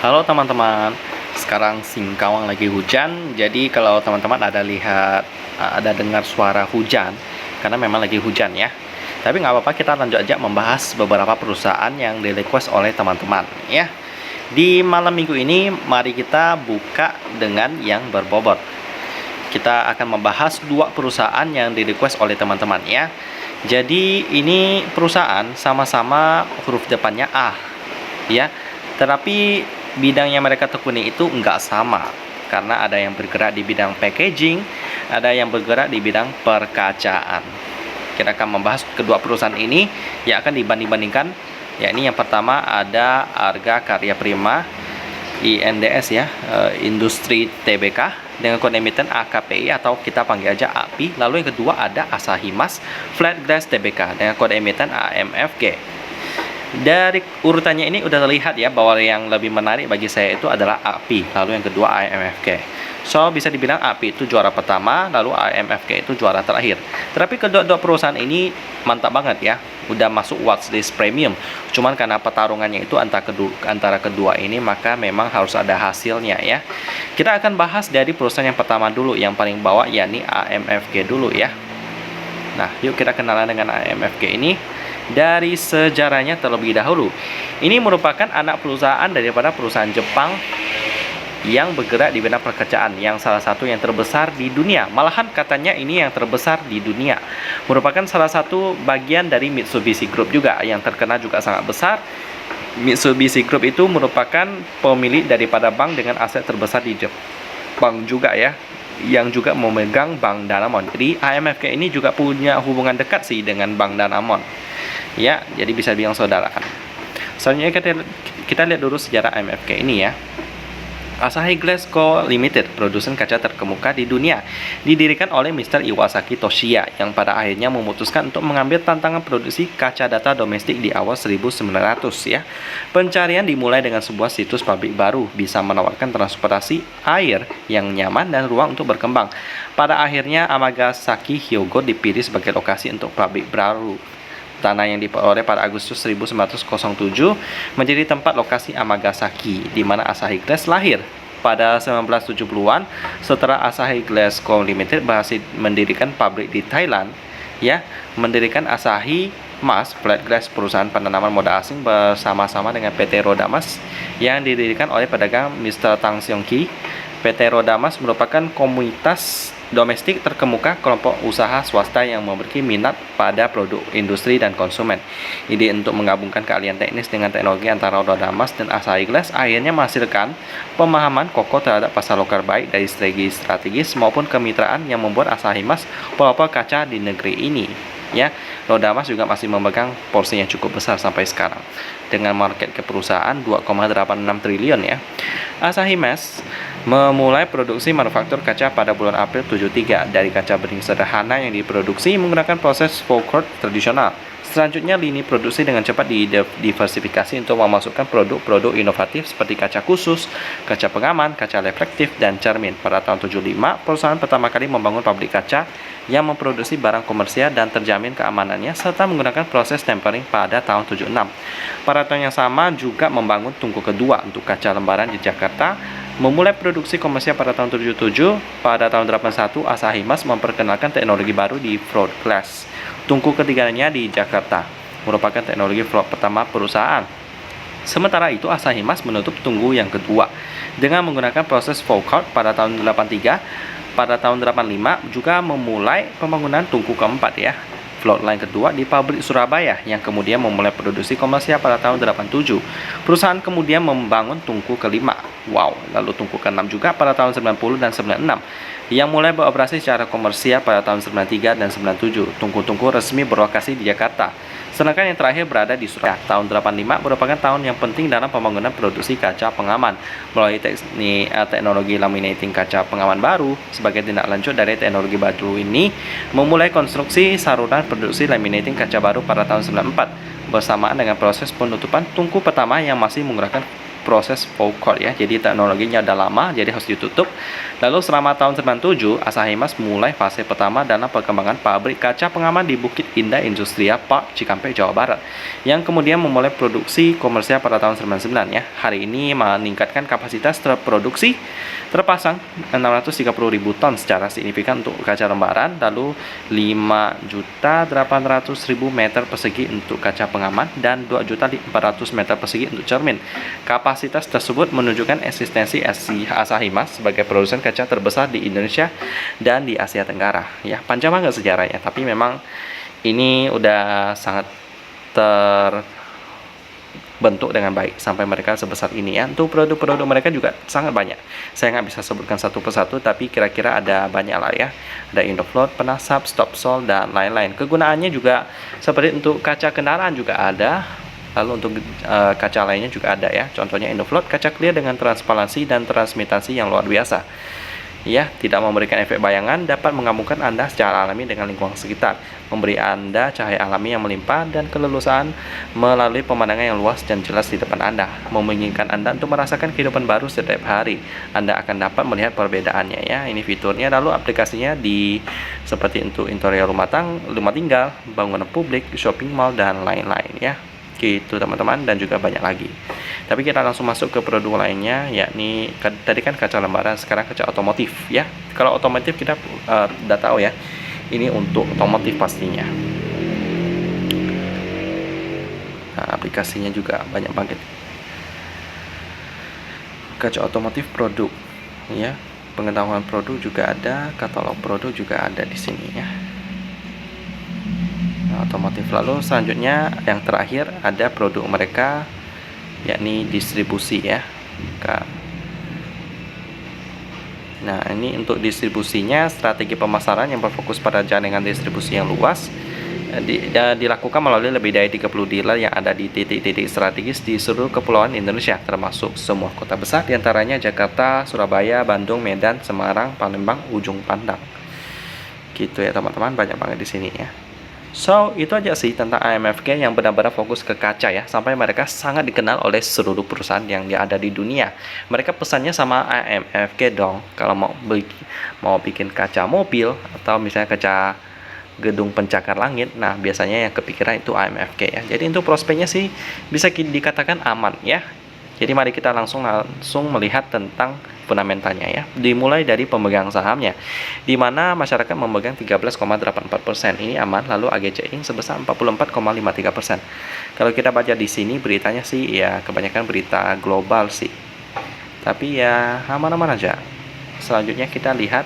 Halo teman-teman, sekarang Singkawang lagi hujan, jadi kalau teman-teman ada dengar suara hujan, karena memang lagi hujan ya. Tapi nggak apa-apa, kita lanjut aja membahas beberapa perusahaan yang di request oleh teman-teman ya. Di malam minggu ini, mari kita buka dengan yang berbobot. Kita akan membahas dua perusahaan yang di request oleh teman-teman ya. Jadi ini perusahaan sama-sama huruf depannya A ya. Tetapi bidang yang mereka tekuni itu nggak sama, karena ada yang bergerak di bidang packaging, ada yang bergerak di bidang perkacaan. Kita akan membahas kedua perusahaan ini yang akan dibanding-bandingkan, yakni yang pertama ada Arga Karya Prima INDS ya, Industri Tbk dengan kode emiten AKPI atau kita panggil aja API. Lalu yang kedua ada Asahi Mas Flat Glass Tbk dengan kode emiten AMFG. Dari urutannya ini udah terlihat ya bahwa yang lebih menarik bagi saya itu adalah API, lalu yang kedua AMFG. So bisa dibilang API itu juara pertama, lalu AMFG itu juara terakhir. Tapi kedua-dua perusahaan ini mantap banget ya, udah masuk watchlist premium. Cuman karena pertarungannya itu antara kedua ini, maka memang harus ada hasilnya ya. Kita akan bahas dari perusahaan yang pertama dulu, yang paling bawah yakni AMFG dulu ya. Nah, yuk kita kenalan dengan AMFG ini. Dari sejarahnya terlebih dahulu, ini merupakan anak perusahaan daripada perusahaan Jepang yang bergerak di bidang perkacaan, yang salah satu yang terbesar di dunia. Malahan katanya ini yang terbesar di dunia. Merupakan salah satu bagian dari Mitsubishi Group juga, yang terkenal juga sangat besar. Mitsubishi Group itu merupakan pemilik daripada bank dengan aset terbesar di Jepang juga ya, yang juga memegang Bank Danamon. Jadi AMFG ini juga punya hubungan dekat sih dengan Bank Danamon. Ya, jadi bisa bilang saudaraan. Selanjutnya kita lihat dulu sejarah AMFG ini ya. Asahi Glass Co. Limited, produsen kaca terkemuka di dunia, didirikan oleh Mr. Iwasaki Toshiya yang pada akhirnya memutuskan untuk mengambil tantangan produksi kaca data domestik di awal 1900 ya. Pencarian dimulai dengan sebuah situs pabrik baru, bisa menawarkan transportasi air yang nyaman dan ruang untuk berkembang. Pada akhirnya Amagasaki Hyogo dipilih sebagai lokasi untuk pabrik baru. Tanah yang diperoleh pada Agustus 1907 menjadi tempat lokasi Amagasaki, di mana Asahi Glass lahir. Pada 1970-an, setelah Asahi Glass Co. Limited berhasil mendirikan pabrik di Thailand, ya, mendirikan Asahi Mas Flat Glass, perusahaan penanaman modal asing bersama-sama dengan PT Rodamas yang didirikan oleh pedagang Mr. Tang Seong Ki. PT Rodamas merupakan komunitas domestik terkemuka kelompok usaha swasta yang memiliki minat pada produk industri dan konsumen. Ide untuk menggabungkan keahlian teknis dengan teknologi antara Rodamas dan Asahi Glass akhirnya menghasilkan pemahaman kokoh terhadap pasar lokal, baik dari segi strategis maupun kemitraan, yang membuat Asahi Mas pelopor kaca di negeri ini. Ya, Rodamas juga masih memegang porsi yang cukup besar sampai sekarang dengan market ke perusahaan 2,86 triliun ya. Asahi Mas memulai produksi manufaktur kaca pada bulan April 73 dari kaca bening sederhana yang diproduksi menggunakan proses full court tradisional. Selanjutnya, lini produksi dengan cepat didiversifikasi untuk memasukkan produk-produk inovatif seperti kaca khusus, kaca pengaman, kaca reflektif, dan cermin. Pada tahun 75, perusahaan pertama kali membangun pabrik kaca yang memproduksi barang komersial dan terjamin keamanannya, serta menggunakan proses tempering pada tahun 76. Pada tahun yang sama juga membangun tungku kedua untuk kaca lembaran di Jakarta. Memulai produksi komersial pada tahun 77, pada tahun 81 Asahi Mas memperkenalkan teknologi baru di float glass. Tungku ketiganya di Jakarta merupakan teknologi float pertama perusahaan. Sementara itu Asahi Mas menutup tungku yang kedua dengan menggunakan proses full court pada tahun 83. Pada tahun 85 juga memulai pembangunan tungku keempat ya, float line kedua di pabrik Surabaya, yang kemudian memulai produksi komersial pada tahun 87. Perusahaan kemudian membangun tungku kelima. Wow, lalu tungku ke-6 juga pada tahun 90 dan 96, yang mulai beroperasi secara komersial pada tahun 93 dan 97. Tungku-tungku resmi berlokasi di Jakarta. Sedangkan yang terakhir berada di Surabaya. Tahun 85 merupakan tahun yang penting dalam pembangunan produksi kaca pengaman melalui teknologi laminating kaca pengaman baru. Sebagai tindak lanjut dari teknologi baru ini, memulai konstruksi saluran produksi laminating kaca baru pada tahun 94 bersamaan dengan proses penutupan tungku pertama yang masih menggunakan proses boykot ya. Jadi teknologinya udah lama, jadi harus ditutup. Lalu selama tahun 97, Asahi Mas mulai fase pertama dalam perkembangan pabrik kaca pengaman di Bukit Indah Industrial Park, Cikampek, Jawa Barat, yang kemudian memulai produksi komersial pada tahun 99 ya. Hari ini meningkatkan kapasitas terproduksi terpasang 630.000 ton secara signifikan untuk kaca lembaran, lalu 5.800.000 meter persegi untuk kaca pengaman, dan 2.400.000 meter persegi untuk cermin. Kapasitas tersebut menunjukkan eksistensi Asahi Mas sebagai produsen kaca terbesar di Indonesia dan di Asia Tenggara. Ya, panjang banget sejarahnya, tapi memang ini udah sangat terbentuk dengan baik sampai mereka sebesar ini ya. Untuk produk-produk mereka juga sangat banyak. Saya nggak bisa sebutkan satu persatu, tapi kira-kira ada banyak lah ya. Ada Indofloat, Penasap, Stopsol, dan lain-lain. Kegunaannya juga seperti untuk kaca kendaraan juga ada. Lalu untuk kaca lainnya juga ada ya. Contohnya Indofloat, kaca clear dengan transparansi dan transmitasi yang luar biasa. Ya, tidak memberikan efek bayangan, dapat menggabungkan Anda secara alami dengan lingkungan sekitar, memberi Anda cahaya alami yang melimpah dan keleluasaan melalui pemandangan yang luas dan jelas di depan Anda, memungkinkan Anda untuk merasakan kehidupan baru setiap hari. Anda akan dapat melihat perbedaannya ya. Ini fiturnya, lalu aplikasinya di seperti untuk interior rumah tinggal, bangunan publik, shopping mall, dan lain-lain ya. Gitu teman-teman, dan juga banyak lagi. Tapi kita langsung masuk ke produk lainnya, yakni tadi kan kaca lembaran, sekarang kaca otomotif ya. Kalau otomotif kita udah tahu ya, ini untuk otomotif pastinya. Nah, aplikasinya juga banyak banget. Kaca otomotif produk ya, pengetahuan produk juga ada, katalog produk juga ada di sini ya. Otomotif. Lalu selanjutnya yang terakhir ada produk mereka, yakni distribusi ya. Nah, ini untuk distribusinya, strategi pemasaran yang berfokus pada jaringan distribusi yang luas dilakukan melalui lebih dari 30 dealer yang ada di titik-titik strategis di seluruh kepulauan Indonesia, termasuk semua kota besar diantaranya Jakarta, Surabaya, Bandung, Medan, Semarang, Palembang, Ujung Pandang. Gitu ya teman-teman, banyak banget di sini ya. So, itu aja sih tentang AMFG yang benar-benar fokus ke kaca ya, sampai mereka sangat dikenal oleh seluruh perusahaan yang ada di dunia. Mereka pesannya sama AMFG dong, kalau mau bikin kaca mobil atau misalnya kaca gedung pencakar langit, nah biasanya yang kepikiran itu AMFG ya. Jadi untuk prospeknya sih bisa dikatakan aman ya. Jadi mari kita langsung melihat tentang fundamentalnya ya. Dimulai dari pemegang sahamnya, di mana masyarakat memegang 13,84%. Ini aman. Lalu AGCI sebesar 44,53%. Kalau kita baca di sini beritanya sih ya kebanyakan berita global sih. Tapi ya aman-aman aja. Selanjutnya kita lihat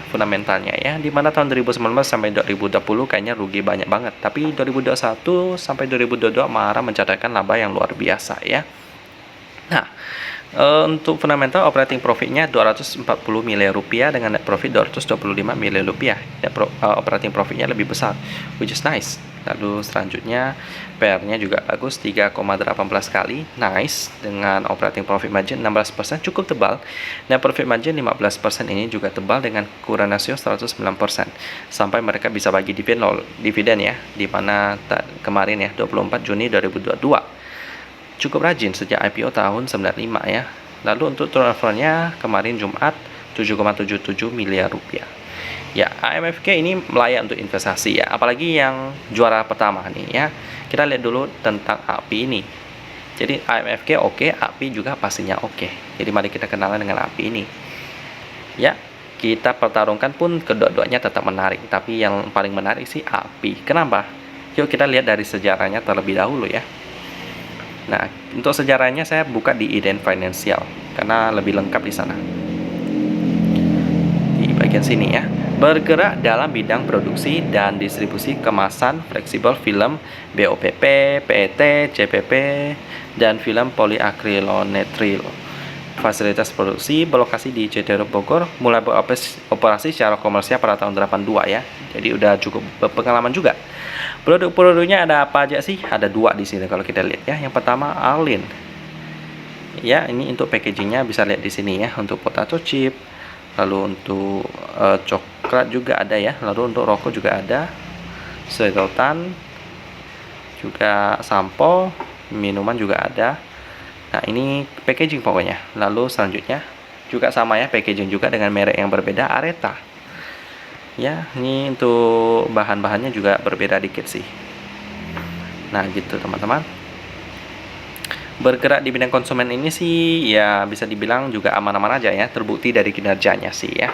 fundamentalnya ya, di mana tahun 2019 sampai 2020 kayaknya rugi banyak banget. Tapi 2021 sampai 2022 malah mencatatkan laba yang luar biasa ya. Nah, untuk fundamental operating profitnya 240 miliar rupiah dengan net profit 225 miliar rupiah. Net operating profitnya lebih besar, which is nice. Lalu selanjutnya PR-nya juga bagus, 3,18 kali, nice. Dengan operating profit margin 16%, cukup tebal. Net profit margin 15% ini juga tebal dengan kurang rasio 109%. Sampai mereka bisa bagi dividen ya, di mana kemarin ya 24 Juni 2022. Cukup rajin sejak IPO tahun 95 ya. Lalu untuk turnovernya kemarin Jumat 7,77 miliar rupiah. Ya, AMFG ini layak untuk investasi ya, apalagi yang juara pertama nih ya. Kita lihat dulu tentang API ini. Jadi AMFG oke, API juga pastinya oke. Jadi mari kita kenalan dengan API ini. Ya, kita pertarungkan pun kedua-duanya tetap menarik, tapi yang paling menarik sih API. Kenapa? Yuk kita lihat dari sejarahnya terlebih dahulu ya. Nah, untuk sejarahnya saya buka di Iden Financial karena lebih lengkap di sana. Di bagian sini ya. Bergerak dalam bidang produksi dan distribusi kemasan fleksibel film BOPP, PET, CPP, dan film poliakrilonetril. Fasilitas produksi berlokasi di Citero Bogor, mulai beroperasi secara komersial pada tahun 82 ya. Jadi udah cukup berpengalaman juga. Produk-produknya ada apa aja sih? Ada dua di sini kalau kita lihat ya. Yang pertama Arlin. Ya, ini untuk packagingnya bisa lihat di sini ya. Untuk potato chip, lalu untuk coklat juga ada ya. Lalu untuk rokok juga ada. Sedotan, juga sampo, minuman juga ada. Nah, ini packaging pokoknya. Lalu selanjutnya juga sama ya, packaging juga dengan merek yang berbeda, Areta. Ya, ini untuk bahan-bahannya juga berbeda dikit sih. Nah, gitu teman-teman. Bergerak di bidang konsumen ini sih ya bisa dibilang juga aman-aman aja ya, terbukti dari kinerjanya sih ya,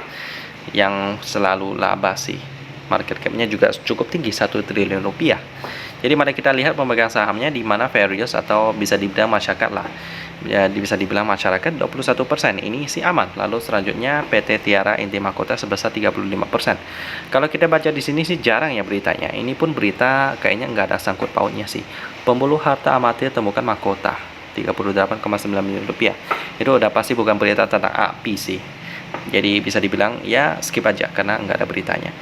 yang selalu laba sih. Market cap-nya juga cukup tinggi, 1 triliun rupiah. Jadi mari kita lihat pemegang sahamnya di mana various atau bisa dibilang masyarakat lah. Ya, bisa dibilang masyarakat 21%. Ini sih aman. Lalu selanjutnya PT Tiara Inti Mahkota sebesar 35%. Kalau kita baca di sini sih jarang ya beritanya. Ini pun berita kayaknya nggak ada sangkut pautnya sih. Pembuluh harta amatir temukan mahkota 38,9 miliar rupiah. Itu udah pasti bukan berita tentang API sih. Jadi bisa dibilang ya skip aja karena nggak ada beritanya.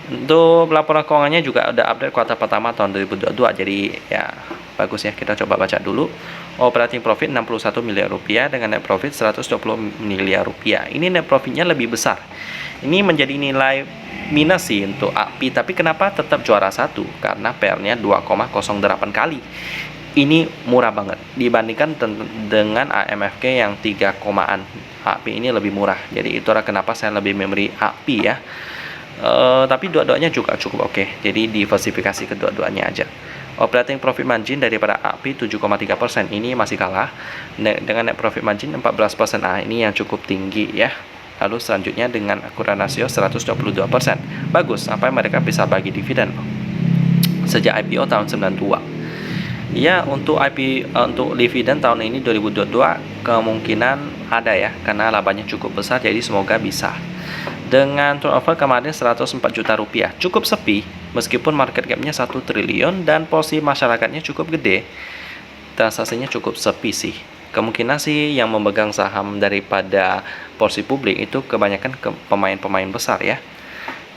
Untuk laporan keuangannya juga ada update kuartal pertama tahun 2022. Jadi ya bagus ya, kita coba baca dulu. Operating profit 61 miliar rupiah dengan net profit 120 miliar rupiah. Ini net profitnya lebih besar. Ini menjadi nilai minus sih untuk API, tapi kenapa tetap juara satu? Karena PR-nya 2,08 kali. Ini murah banget dibandingkan dengan AMFK yang 3 komaan. API ini lebih murah. Jadi itulah kenapa saya lebih memberi API ya. Tapi dua-duanya juga cukup oke. Jadi diversifikasi kedua-duanya aja. Operating profit margin daripada API 7,3%, ini masih kalah dengan net profit margin 14%. Ini yang cukup tinggi ya. Lalu selanjutnya dengan akuran rasio 122%. Bagus, apa mereka bisa bagi dividen sejak IPO tahun 92. Ya, untuk untuk dividen tahun ini 2022 kemungkinan ada ya, karena labanya cukup besar, jadi semoga bisa. Dengan turnover kemarin 104 juta rupiah, cukup sepi meskipun market cap-nya 1 triliun dan porsi masyarakatnya cukup gede. Transaksinya cukup sepi sih. Kemungkinan sih yang memegang saham daripada porsi publik itu kebanyakan pemain-pemain besar ya.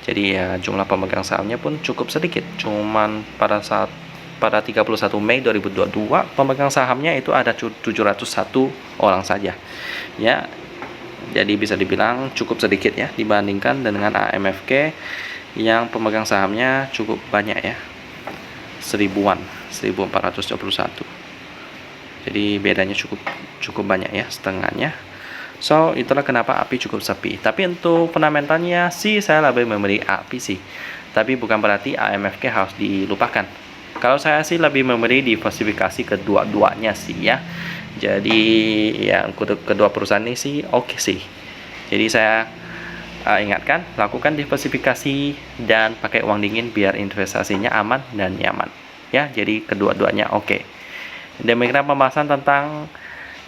Jadi ya jumlah pemegang sahamnya pun cukup sedikit. Cuman pada 31 Mei 2022 pemegang sahamnya itu ada 701 orang saja. Ya, jadi bisa dibilang cukup sedikit ya dibandingkan dengan AMFK yang pemegang sahamnya cukup banyak ya, 1421. Jadi bedanya cukup banyak ya, setengahnya. So itulah kenapa API cukup sepi. Tapi untuk fundamentalnya sih saya lebih memberi API sih. Tapi bukan berarti AMFK harus dilupakan. Kalau saya sih lebih memberi diversifikasi kedua-duanya sih ya. Jadi ya kedua perusahaan ini sih oke sih. Jadi saya ingatkan, lakukan diversifikasi dan pakai uang dingin biar investasinya aman dan nyaman. Ya, jadi kedua-duanya oke. Demikian pembahasan tentang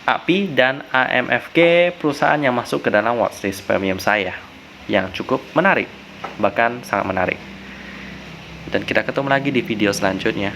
API dan AMFK, perusahaan yang masuk ke dalam watchlist premium saya yang cukup menarik, bahkan sangat menarik. Dan kita ketemu lagi di video selanjutnya.